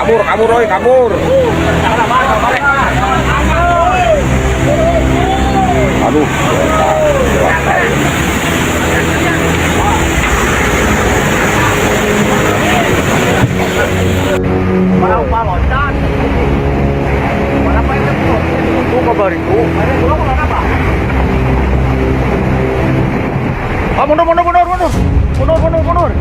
kabur, oi, kabur. Aduh. Itu kabar itu. Ah, mundur. Mundur.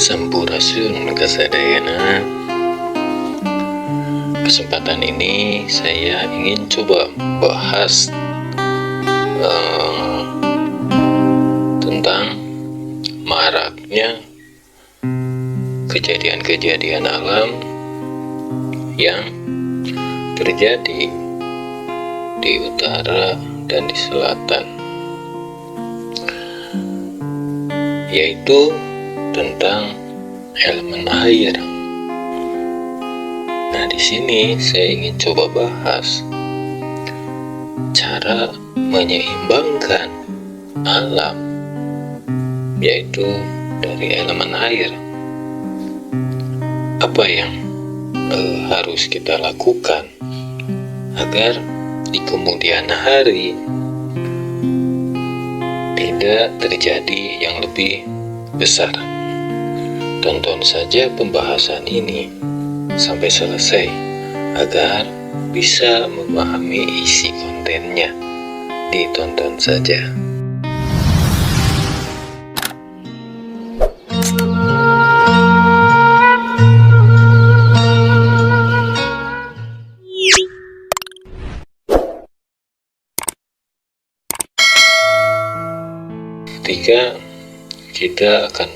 Sampurasun kasadayana. Kesempatan ini saya ingin coba bahas tentang maraknya kejadian-kejadian alam yang terjadi di utara dan di selatan, yaitu tentang elemen air. Nah, di sini saya ingin coba bahas cara menyeimbangkan alam, yaitu dari elemen air. Apa yang harus kita lakukan agar di kemudian hari tidak terjadi yang lebih besar. Tonton saja pembahasan ini sampai selesai agar bisa memahami isi kontennya. Ditonton saja. Ketika kita akan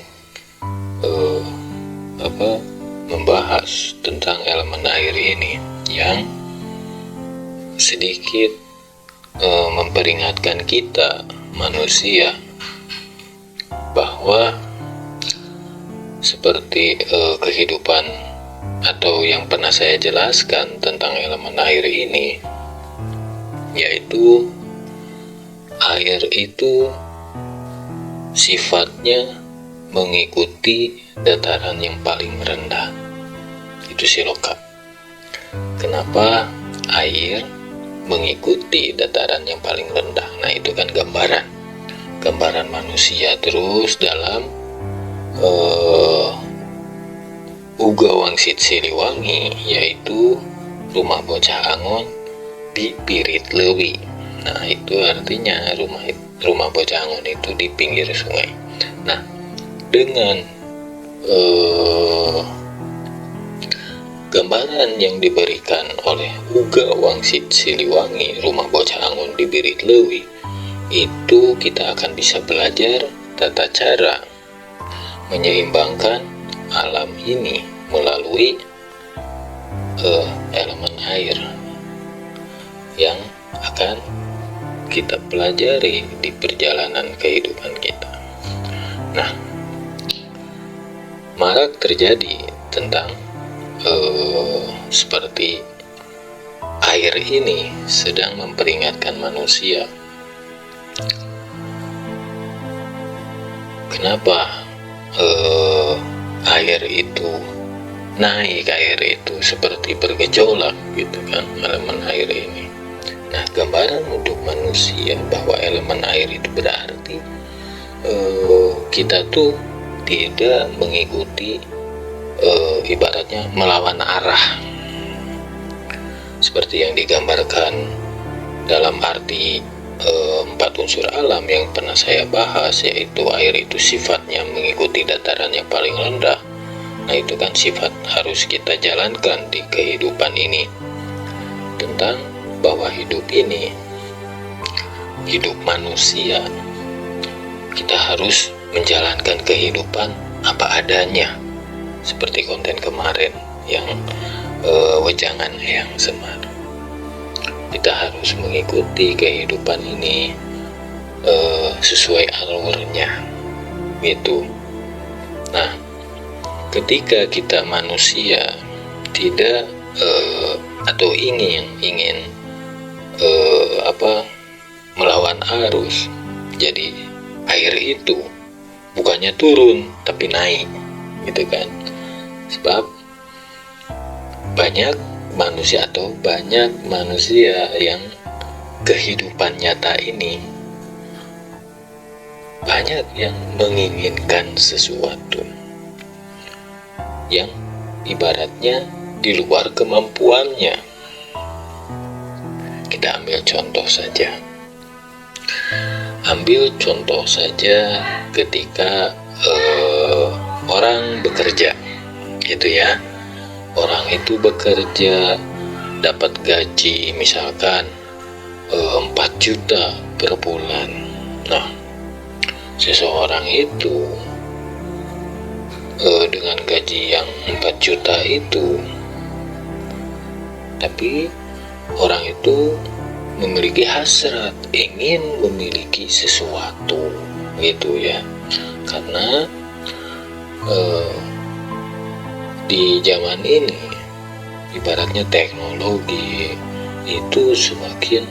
membahas tentang elemen air ini yang sedikit memperingatkan kita manusia bahwa seperti kehidupan atau yang pernah saya jelaskan tentang elemen air ini, yaitu air itu sifatnya mengikuti dataran yang paling rendah, itu siloka. Kenapa air mengikuti dataran yang paling rendah? Nah, itu kan gambaran manusia terus dalam Uga Wangsit Siliwangi, yaitu rumah bocah angon di Pirit Lewi. Nah, itu artinya rumah bocah angon itu di pinggir sungai. Nah, dengan gambaran yang diberikan oleh Uga Wangsit Siliwangi, rumah bocah angon di Pirit Lewi, itu kita akan bisa belajar tata cara menyeimbangkan alam ini melalui elemen air yang akan kita pelajari di perjalanan kehidupan kita. Nah, marak terjadi tentang seperti air ini sedang memperingatkan manusia. Kenapa air itu naik, air itu seperti bergejolak gitu kan, elemen air ini. Nah, gambaran untuk manusia bahwa elemen air itu berarti kita tuh tidak mengikuti ibaratnya melawan arah seperti yang digambarkan dalam arti 4 unsur alam yang pernah saya bahas, yaitu air itu sifatnya mengikuti dataran yang paling rendah. Nah, itu kan sifat harus kita jalankan di kehidupan ini, tentang bahwa hidup ini hidup manusia, kita harus menjalankan kehidupan apa adanya, seperti konten kemarin yang wejangan yang semar. Kita harus mengikuti kehidupan ini sesuai alurnya gitu. Nah, ketika kita manusia tidak atau ingin melawan arus, jadi air itu bukannya turun tapi naik gitu kan. Sebab banyak manusia yang kehidupan nyata ini banyak yang menginginkan sesuatu yang ibaratnya di luar kemampuannya. Kita ambil contoh saja ketika orang bekerja gitu ya. Orang itu bekerja dapat gaji misalkan 4 juta per bulan. Nah, seseorang itu dengan gaji yang 4 juta itu, tapi orang itu memiliki hasrat ingin memiliki sesuatu gitu ya. Karena di zaman ini ibaratnya teknologi itu semakin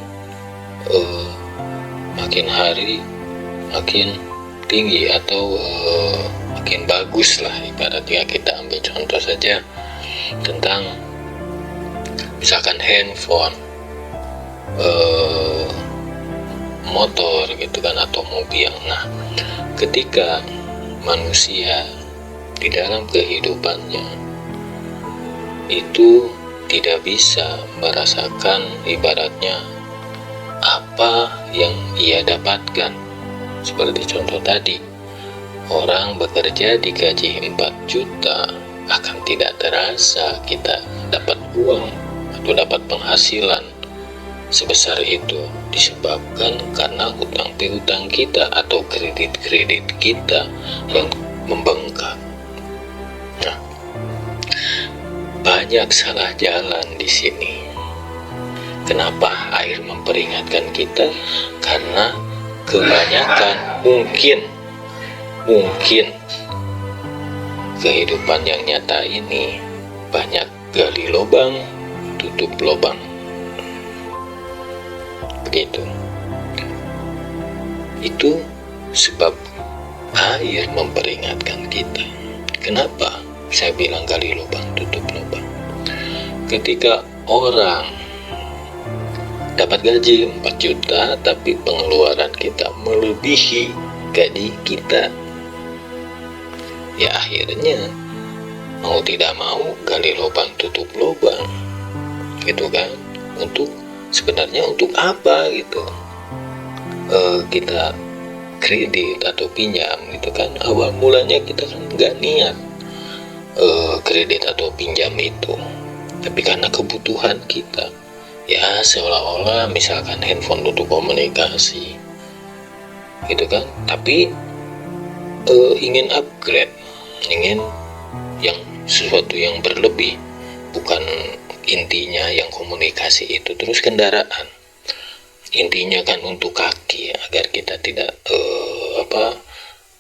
makin hari makin tinggi atau makin bagus lah. Ibaratnya kita ambil contoh saja tentang misalkan handphone, motor gitu kan, atau mobil. Nah, ketika manusia di dalam kehidupannya itu tidak bisa merasakan ibaratnya apa yang ia dapatkan. Seperti contoh tadi, orang bekerja digaji 4 juta, akan tidak terasa kita dapat uang atau dapat penghasilan sebesar itu, disebabkan karena hutang piutang kita atau kredit kita yang membengkak. Nah, banyak salah jalan di sini. Kenapa air memperingatkan kita? Karena kebanyakan mungkin kehidupan yang nyata ini banyak gali lubang, tutup lubang. Begitu. Itu sebab air memperingatkan kita. Kenapa saya bilang gali lubang, tutup lubang? Ketika orang dapat gaji 4 juta tapi pengeluaran kita melebihi gaji kita, ya akhirnya mau tidak mau gali lubang tutup lubang gitu kan. Sebenarnya untuk apa gitu kita kredit atau pinjam gitu kan. Awal mulanya kita kan nggak niat kredit atau pinjam itu, tapi karena kebutuhan kita, ya seolah-olah misalkan handphone untuk komunikasi gitu kan, tapi ingin upgrade, ingin yang sesuatu yang berlebih, bukan intinya yang komunikasi itu terus kendaraan, intinya kan untuk kaki agar kita tidak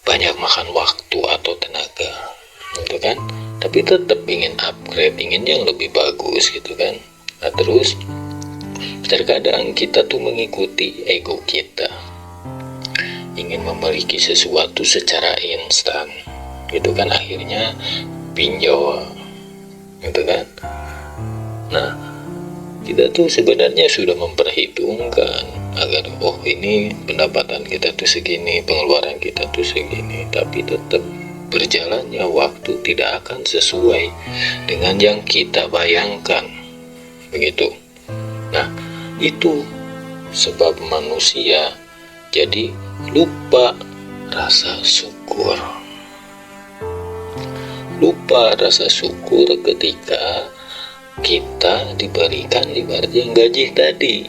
banyak makan waktu atau tenaga gitu kan. Tapi tetap ingin upgrade, ingin yang lebih bagus gitu kan. Nah, terus terkadang kita tuh mengikuti ego kita, ingin memiliki sesuatu secara instan gitu kan, akhirnya pinjol gitu kan. Nah, kita tuh sebenarnya sudah memperhitungkan agar ini pendapatan kita tuh segini, pengeluaran kita tuh segini, tapi tetap berjalannya waktu tidak akan sesuai dengan yang kita bayangkan begitu. Nah, itu sebab manusia jadi lupa rasa syukur. Lupa rasa syukur ketika kita diberikan ibarat yang gaji tadi.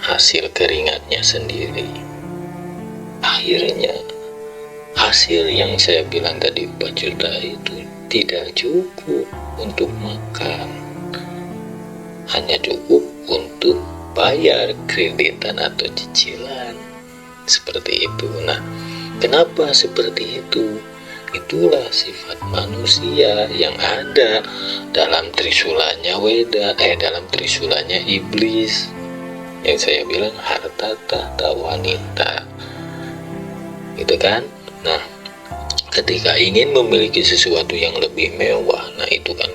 hasil keringatnya sendiri. Akhirnya hasil yang saya bilang tadi 4 juta itu tidak cukup untuk makan, hanya cukup untuk bayar kreditan atau cicilan, seperti itu. Nah, kenapa seperti itu? Itulah sifat manusia yang ada dalam trisulanya dalam trisulanya iblis, yang saya bilang harta tahta wanita, gitu kan. Nah, ketika ingin memiliki sesuatu yang lebih mewah, nah itu kan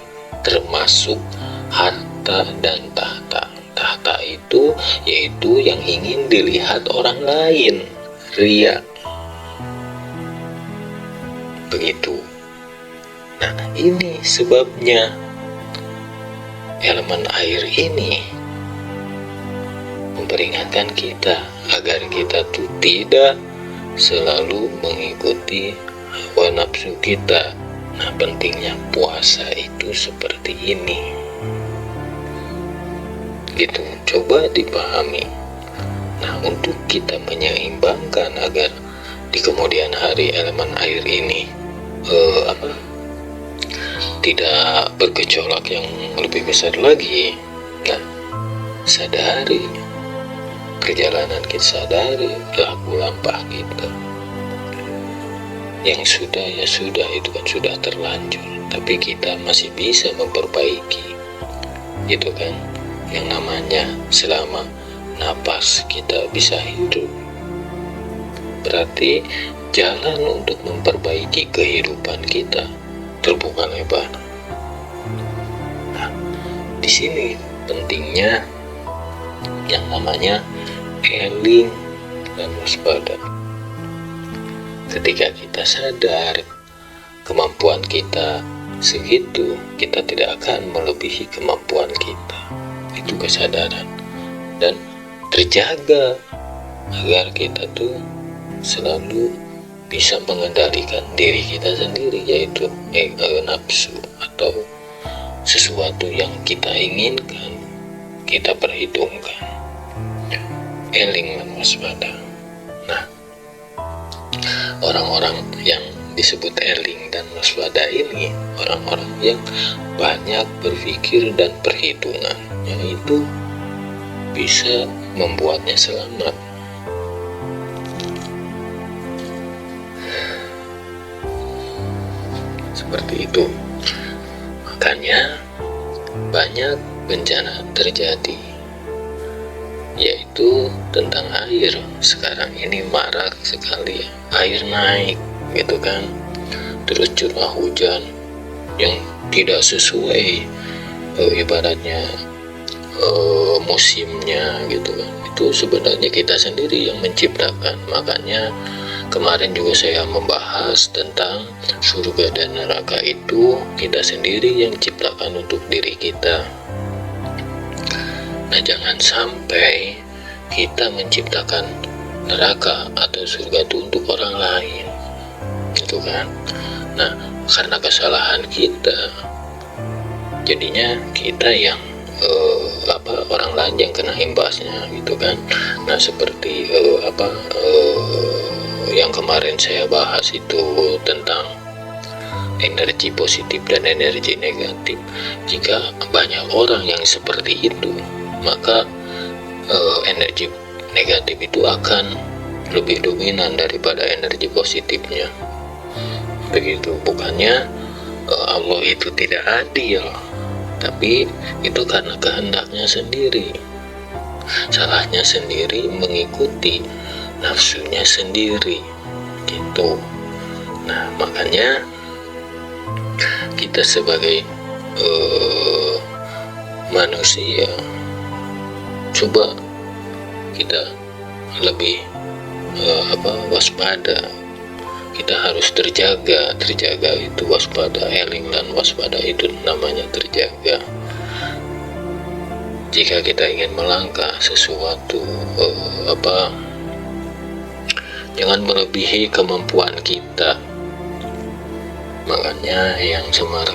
termasuk harta dan tahta. Tahta itu yaitu yang ingin dilihat orang lain, ria, begitu. Nah, ini sebabnya elemen air ini memperingatkan kita agar kita tuh tidak selalu mengikuti hawa nafsu kita. Nah, pentingnya puasa itu seperti ini, gitu, coba dipahami. Nah, untuk kita menyeimbangkan agar di kemudian hari elemen air ini tidak bergejolak yang lebih besar lagi. Nah, sadari perjalanan kita, sadari laku lampah kita. Yang sudah ya sudah, itu kan sudah terlanjur, tapi kita masih bisa memperbaiki, gitu kan. Yang namanya selama napas kita bisa hidup, berarti jalan untuk memperbaiki kehidupan kita terbuka lebar. Nah, di sini pentingnya yang namanya eling dan waspada. Ketika kita sadar kemampuan kita segitu, kita tidak akan melebihi kemampuan kita. Itu kesadaran, dan terjaga agar kita tuh selalu bisa mengendalikan diri kita sendiri, yaitu nafsu atau sesuatu yang kita inginkan, kita perhitungkan. Eling dan waspada. Nah, orang-orang yang disebut eling dan waspada ini orang-orang yang banyak berpikir dan perhitungan, yang itu bisa membuatnya selamat. Seperti itu. Makanya banyak bencana terjadi, yaitu tentang air. Sekarang ini marak sekali air naik, gitu kan. Terus curah hujan yang tidak sesuai ibaratnya musimnya, gitu kan. Itu sebenarnya kita sendiri yang menciptakan. Makanya kemarin juga saya membahas tentang surga dan neraka itu kita sendiri yang ciptakan untuk diri kita. Nah, jangan sampai kita menciptakan neraka atau surga itu untuk orang lain, gitu kan. Nah, karena kesalahan kita, jadinya kita yang orang lain yang kena imbasnya, gitu kan. Nah, seperti yang kemarin saya bahas itu tentang energi positif dan energi negatif. Jika banyak orang yang seperti itu, maka energi negatif itu akan lebih dominan daripada energi positifnya. Begitu. Bukannya Allah itu tidak adil, tapi itu karena kehendaknya sendiri, salahnya sendiri, mengikuti nafsunya sendiri, gitu. Nah, makanya kita sebagai manusia, coba kita lebih waspada. Kita harus terjaga itu waspada. Eling dan waspada itu namanya terjaga. Jika kita ingin melangkah sesuatu, jangan melebihi kemampuan kita. Makanya yang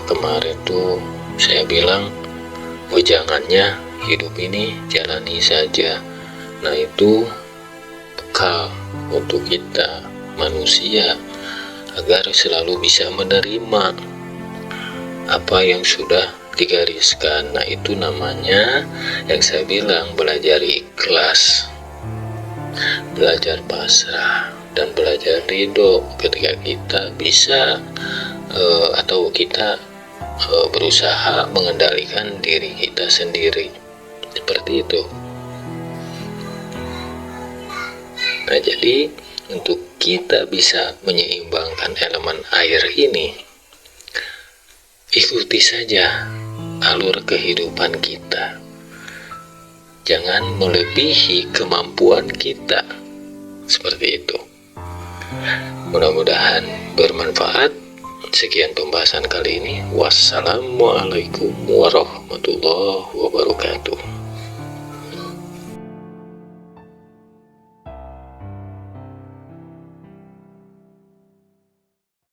kemarin tuh saya bilang, jangannya hidup ini jalani saja, Nah, itu bekal untuk kita manusia agar selalu bisa menerima apa yang sudah digariskan. Nah, itu namanya yang saya bilang belajar ikhlas, belajar pasrah, dan belajar ridho ketika kita bisa atau kita berusaha mengendalikan diri kita sendiri, seperti itu. Nah, jadi untuk kita bisa menyeimbangkan elemen air ini, ikuti saja alur kehidupan kita. Jangan melebihi kemampuan kita. Seperti itu. Mudah-mudahan bermanfaat. Sekian pembahasan kali ini. Wassalamualaikum warahmatullahi wabarakatuh.